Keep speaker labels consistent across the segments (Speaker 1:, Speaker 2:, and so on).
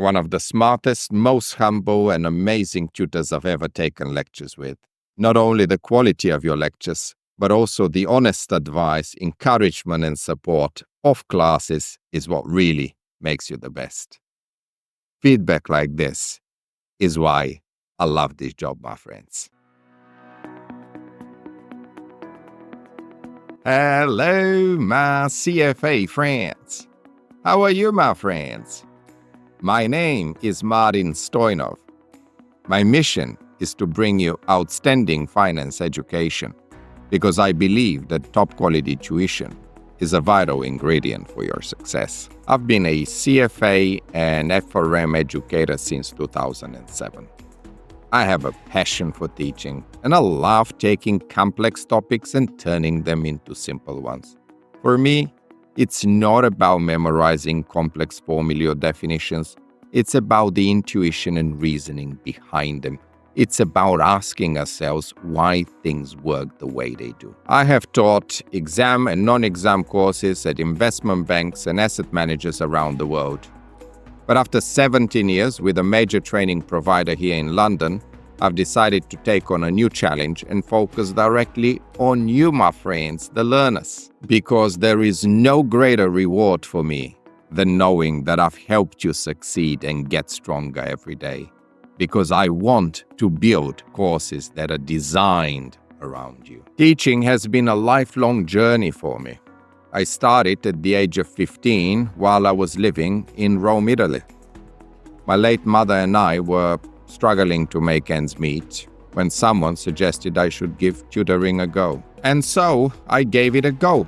Speaker 1: one of the smartest, most humble, and amazing tutors I've ever taken lectures with. Not only the quality of your lectures, but also the honest advice, encouragement, and support of classes is what really makes you the best. Feedback like this is why I love this job, my friends. Hello, my CFA friends. How are you, my friends? My name is Martin Stoyanov. My mission is to bring you outstanding finance education because I believe that top quality tuition is a vital ingredient for your success. I've been a CFA and FRM educator since 2007. I have a passion for teaching, and I love taking complex topics and turning them into simple ones. For me, it's not about memorizing complex formulae or definitions. It's about the intuition and reasoning behind them. It's about asking ourselves why things work the way they do. I have taught exam and non-exam courses at investment banks and asset managers around the world. But after 17 years with a major training provider here in London, I've decided to take on a new challenge and focus directly on you, my friends, the learners. Because there is no greater reward for me than knowing that I've helped you succeed and get stronger every day. Because I want to build courses that are designed around you. Teaching has been a lifelong journey for me. I started at the age of 15 while I was living in Rome, Italy. My late mother and I were struggling to make ends meet when someone suggested I should give tutoring a go. And so I gave it a go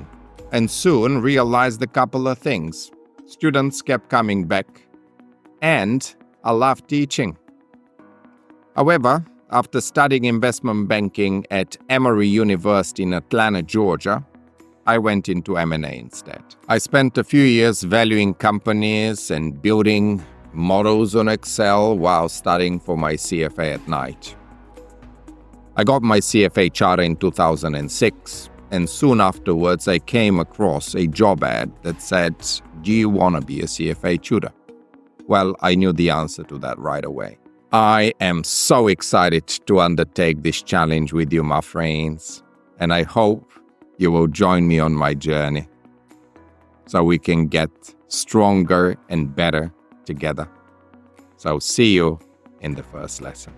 Speaker 1: and soon realized a couple of things. Students kept coming back and I loved teaching. However, after studying investment banking at Emory University in Atlanta, Georgia, I went into M&A instead. I spent a few years valuing companies and building models on Excel while studying for my CFA at night. I got my CFA charter in 2006, and soon afterwards I came across a job ad that said, "Do you want to be a CFA tutor?" Well, I knew the answer to that right away. I am so excited to undertake this challenge with you, my friends, and I hope you will join me on my journey so we can get stronger and better together. So see you in the first lesson.